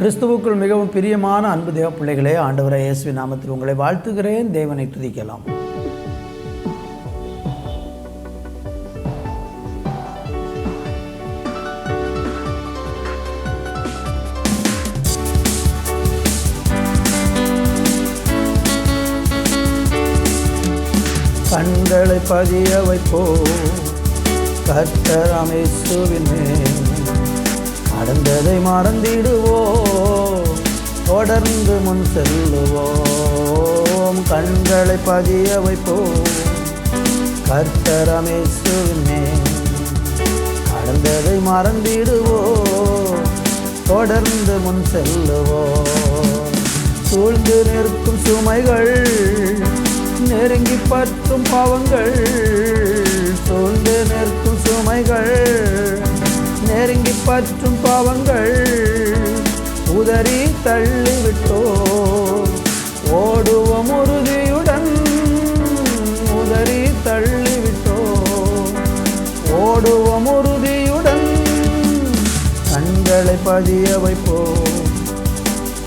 கிறிஸ்துவுக்குள் மிகவும் பிரியமான அன்பு தேவ பிள்ளைகளே, ஆண்டவராகிய இயேசுவின் நாமத்தில் உங்களை வாழ்த்துகிறேன். தேவனை துதிக்கலாம். கண்களை பதிய வைப்போ கர்த்தராம் இயேசுவின் மேல், நடந்ததை மறந்திடுவோம், தொடர்ந்து முன் செல்லுவோம். கண்களை பதிய வைப்போம் கர்த்தராம் இயேசுவின் மேல், நடந்ததை மறந்திடுவோம், தொடர்ந்து முன் செல்லுவோம். சூழ்ந்து நிற்கும் சுமைகள், நெருங்கி பற்றும் பாவங்கள், சூழ்ந்து நிற்கும் சுமைகள், நெருங்கி பற்றும் பாவங்கள் உதறி தள்ளிவிட்டோம், ஓடுவோம் உறுதியுடன். உதறி தள்ளிவிட்டோம், ஓடுவோம் உறுதியுடன். கண்களை பதிய வைப்போம்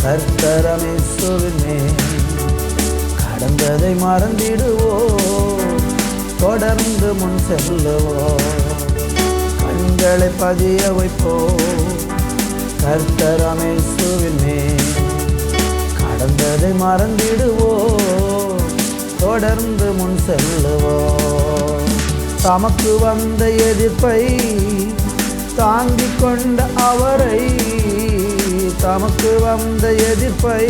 கர்த்தராம் இயேசுவின் மேல், கடந்ததை மறந்திடுவோம், தொடர்ந்து முன் செல்லுவோம். கண்களை பதிய வைப்போம் கர்த்தராம் இயேசுவின் மேல், கடந்ததை மறந்திடுவோம், தொடர்ந்து முன் செல்லுவோம். தமக்கு வந்த எதிர்ப்பை தாங்கிக் கொண்ட அவரை, தமக்கு வந்த எதிர்ப்பை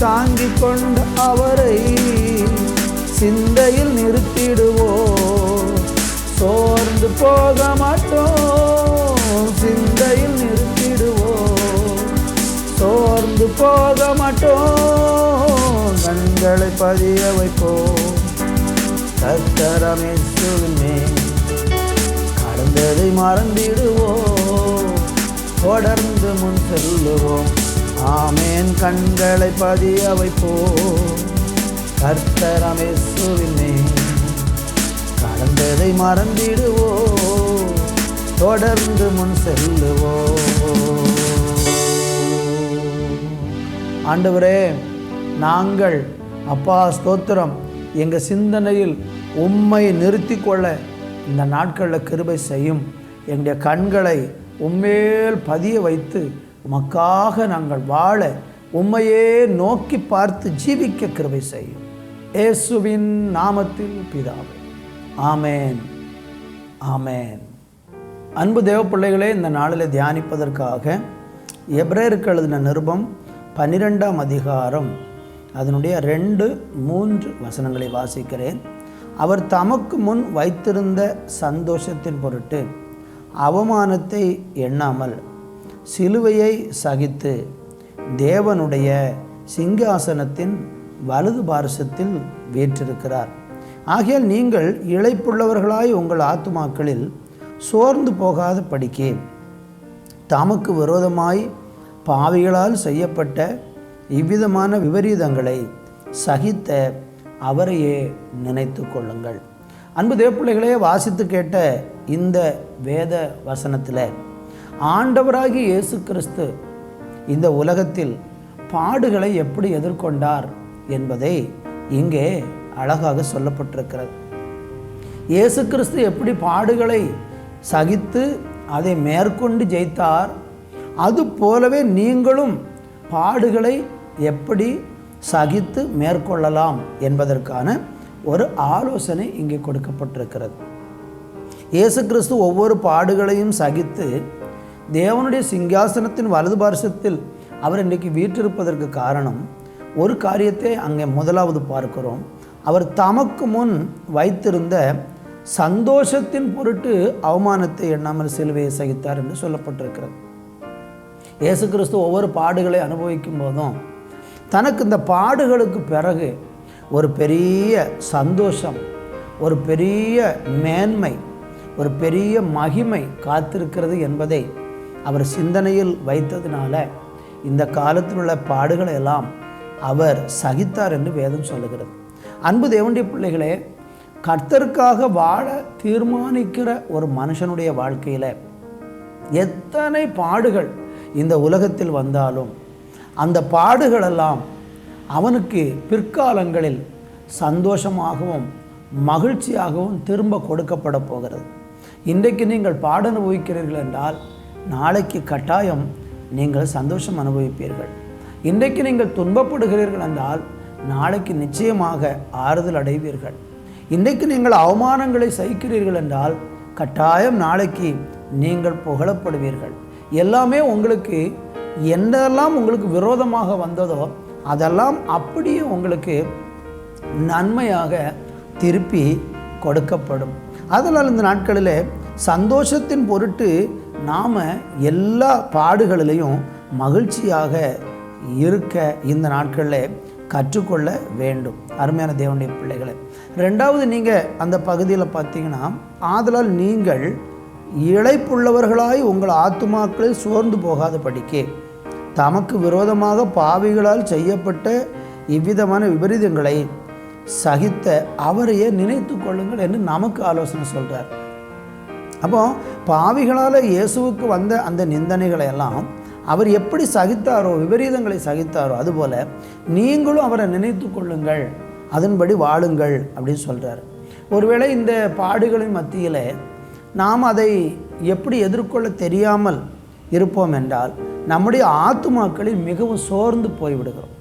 தாங்கிக் கொண்ட அவரை சிந்தையில் நிறுத்திடுவோம், சோர்ந்து போக மாட்டோம். சிந்தையில் நிறுத்திடுவோம், சோர்ந்து போக மாட்டோம். கண்களை பதிய வைப்போம் கர்த்தராம் இயேசுவின் மேல், கடந்ததை மறந்திடுவோம், தொடர்ந்து முன் செல்லுவோம். ஆமென். கண்களை பதிய வைப்போம் கர்த்தராம் இயேசுவின் மேல், கடந்ததை மறந்திடுவோம், தொடர்ந்து முன் செல்லுவோம். ஆண்டவரே, நாங்கள் அப்பா ஸ்தோத்திரம், எங்கள் சிந்தனையில் உம்மை நிறுத்தி கொள்ள இந்த நாட்களில் கிருபை செய்யும். எங்களுடைய கண்களை உம்மேல் பதிய வைத்து உமக்காக நாங்கள் வாழ, உம்மையே நோக்கி பார்த்து ஜீவிக்க கிருபை செய்யும். இயேசுவின் நாமத்தில் பிதாவே, ஆமேன், ஆமேன். அன்பு தேவ பிள்ளைகளே, இந்த நாளில் தியானிப்பதற்காக எபிரேயருக்கு எழுதின நிருபம் 12ஆம் அதிகாரம் அதனுடைய 2-3 வசனங்களை வாசிக்கிறேன். அவர் தமக்கு முன் வைத்திருந்த சந்தோஷத்தின் பொருட்டு அவமானத்தை எண்ணாமல் சிலுவையை சகித்து தேவனுடைய சிங்காசனத்தின் வலது பார்சத்தில் வீற்றிருக்கிறார். ஆகையால் நீங்கள் இளைப்புள்ளவர்களாய் உங்கள் ஆத்துமாக்களில் சோர்ந்து போகாத படிக்கே தமக்கு விரோதமாய் பாவிகளால் செய்யப்பட்ட இவ்விதமான விபரீதங்களை சகித்த அவரையே நினைத்து கொள்ளுங்கள். அன்பு தேவப்பிள்ளைகளே, வாசித்து கேட்ட இந்த வேத வசனத்தில் ஆண்டவராகிய இயேசு கிறிஸ்து இந்த உலகத்தில் பாடுகளை எப்படி எதிர்கொண்டார் என்பதை இங்கே அழகாக சொல்லப்பட்டிருக்கிறது. இயேசு கிறிஸ்து எப்படி பாடுகளை சகித்து அதை மேற்கொண்டு ஜெயித்தார், அது போலவே நீங்களும் பாடுகளை எப்படி சகித்து மேற்கொள்ளலாம் என்பதற்கான ஒரு ஆலோசனை இங்கே கொடுக்கப்பட்டிருக்கிறது. இயேசு கிறிஸ்து ஒவ்வொரு பாடுகளையும் சகித்து தேவனுடைய சிங்காசனத்தின் வலது பார்சத்தில் அவர் இன்றைக்கு வீற்றிருப்பதற்கு காரணம் ஒரு காரியத்தை அங்கே முதலாவது பார்க்கிறோம். அவர் தமக்கு முன் வைத்திருந்த சந்தோஷத்தின் பொருட்டு அவமானத்தை எண்ணாமல் சிலுவையை சகித்தார் என்று சொல்லப்பட்டிருக்கிறது. இயேசு கிறிஸ்து ஒவ்வொரு பாடுகளை அனுபவிக்கும் போதும் தனக்கு இந்த பாடுகளுக்கு பிறகு ஒரு பெரிய சந்தோஷம், ஒரு பெரிய மேன்மை, ஒரு பெரிய மகிமை காத்திருக்கிறது என்பதை அவர் சிந்தனையில் வைத்ததினால இந்த காலத்தில் உள்ள பாடுகளை எல்லாம் அவர் சகித்தார் என்று வேதம் சொல்லுகிறது. அன்பு தேவனுடைய பிள்ளைகளே, கர்த்தருக்காக வாழ தீர்மானிக்கிற ஒரு மனுஷனுடைய வாழ்க்கையில் எத்தனை பாடுகள், இந்த உலகத்தில் வந்தாலும் அந்த பாடுகளெல்லாம் அவனுக்கு பிற்காலங்களில் சந்தோஷமாகவும் மகிழ்ச்சியாகவும் திரும்ப கொடுக்கப்பட போகிறது. இன்றைக்கு நீங்கள் பாட அனுபவிக்கிறீர்கள் என்றால் நாளைக்கு கட்டாயம் நீங்கள் சந்தோஷம் அனுபவிப்பீர்கள். இன்றைக்கு நீங்கள் துன்பப்படுகிறீர்கள் என்றால் நாளைக்கு நிச்சயமாக ஆறுதல் அடைவீர்கள். இன்றைக்கு நீங்கள் அவமானங்களை சகிக்கிறீர்கள் என்றால் கட்டாயம் நாளைக்கு நீங்கள் புகழப்படுவீர்கள். எல்லாமே உங்களுக்கு என்னெல்லாம் உங்களுக்கு விரோதமாக வந்ததோ அதெல்லாம் அப்படியே உங்களுக்கு நன்மையாக திருப்பி கொடுக்கப்படும். அதனால் இந்த நாட்களில் சந்தோஷத்தின் பொருட்டு நாம் எல்லா பாடுகளிலையும் மகிழ்ச்சியாக இருக்க இந்த நாட்களில் கற்றுக்கொள்ள வேண்டும். அருமையான தேவனுடைய பிள்ளைகளை, ரெண்டாவது நீங்கள் அந்த பகுதியில் பார்த்தீங்கன்னா, ஆதலால் நீங்கள் இளைப்புள்ளவர்களாய் உங்கள் ஆத்துமாக்களில் சோர்ந்து போகாதபடிக்கு தமக்கு விரோதமாக பாவிகளால் செய்யப்பட்ட இவ்விதமான விபரீதங்களை சகித்த அவரையே நினைத்து கொள்ளுங்கள் என்று நமக்கு ஆலோசனை சொல்கிறார். அப்போ பாவிகளால் இயேசுவுக்கு வந்த அந்த நிந்தனைகளை எல்லாம் அவர் எப்படி சகித்தாரோ, விபரீதங்களை சகித்தாரோ, அதுபோல் நீங்களும் அவரை நினைத்து கொள்ளுங்கள், அதன்படி வாழுங்கள் அப்படின்னு சொல்கிறார். ஒருவேளை இந்த பாடுகளின் மத்தியில் நாம் அதை எப்படி எதிர்கொள்ள தெரியாமல் இருப்போம் என்றால் நம்முடைய ஆத்துமாக்களில் மிகவும் சோர்ந்து போய்விடுகிறோம்.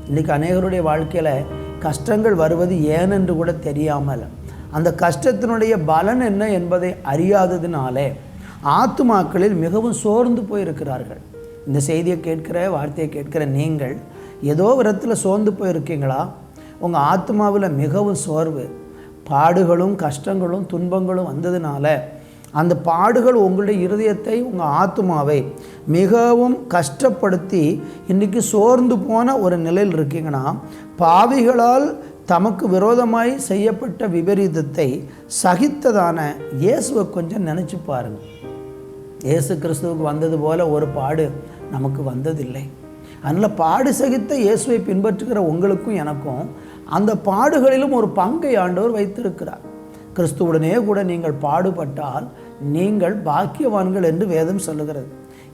இன்றைக்கி அநேகருடைய வாழ்க்கையில் கஷ்டங்கள் வருவது ஏனென்று கூட தெரியாமல், அந்த கஷ்டத்தினுடைய பலன் என்ன என்பதை அறியாததினாலே ஆத்துமாக்களில் மிகவும் சோர்ந்து போயிருக்கிறார்கள். இந்த செய்தியை கேட்கிற, வார்த்தையை கேட்கிற நீங்கள் ஏதோ விதத்தில் சோர்ந்து போயிருக்கீங்களா? உங்கள் ஆத்மாவில் மிகவும் சோர்வு, பாடுகளும் கஷ்டங்களும் துன்பங்களும் வந்ததுனால அந்த பாடுகள் உங்களுடைய இருதயத்தை, உங்கள் ஆத்மாவை மிகவும் கஷ்டப்படுத்தி இன்றைக்கி சோர்ந்து போன ஒரு நிலையில் இருக்கீங்கன்னா, பாவிகளால் தமக்கு விரோதமாய் செய்யப்பட்ட விபரீதத்தை சகித்ததான இயேசுவை கொஞ்சம் நினச்சி பாருங்கள். இயேசு கிறிஸ்துவுக்கு வந்தது போல ஒரு பாடு நமக்கு வந்ததில்லை. அதனால் பாடு சகித்த இயேசுவை பின்பற்றுகிற உங்களுக்கும் எனக்கும் அந்த பாடுகளிலும் ஒரு பங்கை ஆண்டவர் வைத்திருக்கிறார். கிறிஸ்துவுடனே கூட நீங்கள் பாடுபட்டால் நீங்கள் பாக்கியவான்கள் என்று வேதம் சொல்லுகிறது.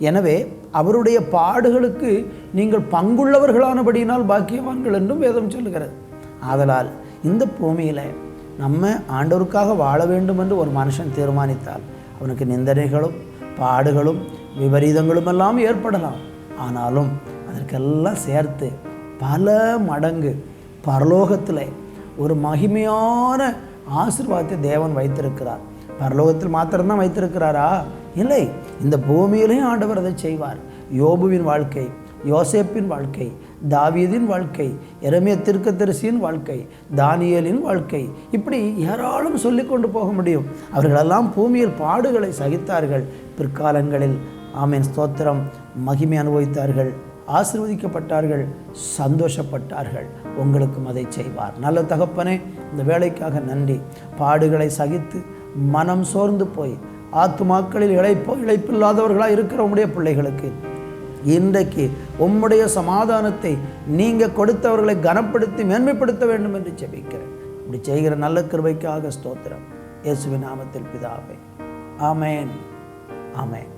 எனவே அவருடைய பாடுகளுக்கு நீங்கள் பங்குள்ளவர்களானபடியினால் பாக்கியவான்கள் என்றும் வேதம் சொல்லுகிறது. ஆதலால் இந்த பூமியில் நம்ம ஆண்டவருக்காக வாழ வேண்டும் என்று ஒரு மனுஷன் தீர்மானித்தால் அவனுக்கு நிந்தனைகளும் பாடுகளும் விபரீதங்களும் எல்லாம் ஏற்படலாம். ஆனாலும் அதற்கெல்லாம் சேர்த்து பல மடங்கு பரலோகத்தில் ஒரு மகிமையான ஆசீர்வாதத்தை தேவன் வைத்திருக்கிறார். பரலோகத்தில் மாத்திரம்தான் வைத்திருக்கிறாரா? இல்லை, இந்த பூமியிலையும் ஆண்டவர் அதை செய்வார். யோபுவின் வாழ்க்கை, யோசேப்பின் வாழ்க்கை, தாவீதின் வாழ்க்கை, எரேமியா தீர்க்கதரிசியின் வாழ்க்கை, தானியேலின் வாழ்க்கை, இப்படி ஏராளம் சொல்லிக்கொண்டு போக முடியும். அவர்களெல்லாம் பூமியில் பாடுகளை சகித்தார்கள். பிற்காலங்களில் ஆமென் ஸ்தோத்திரம் மகிமை அனுபவித்தார்கள், ஆசீர்வதிக்கப்பட்டார்கள், சந்தோஷப்பட்டார்கள். உங்களுக்கும் அதை செய்வார். நல்ல தகப்பனே, இந்த வேலைக்காக நன்றி. பாடுகளை சகித்து மனம் சோர்ந்து போய் ஆத்துமாக்களில் இழைப்பில்லாதவர்களாக இருக்கிற உம்முடைய பிள்ளைகளுக்கு இன்றைக்கு உம்முடைய சமாதானத்தை நீங்கள் கொடுத்தவர்களை கனப்படுத்தி மேன்மைப்படுத்த வேண்டும் என்று ஜெபிக்கிறேன். இப்படி செய்கிற நல்ல கிருபைக்காக ஸ்தோத்திரம். இயேசுவின் நாமத்தில் பிதாவே, ஆமென், ஆமென்.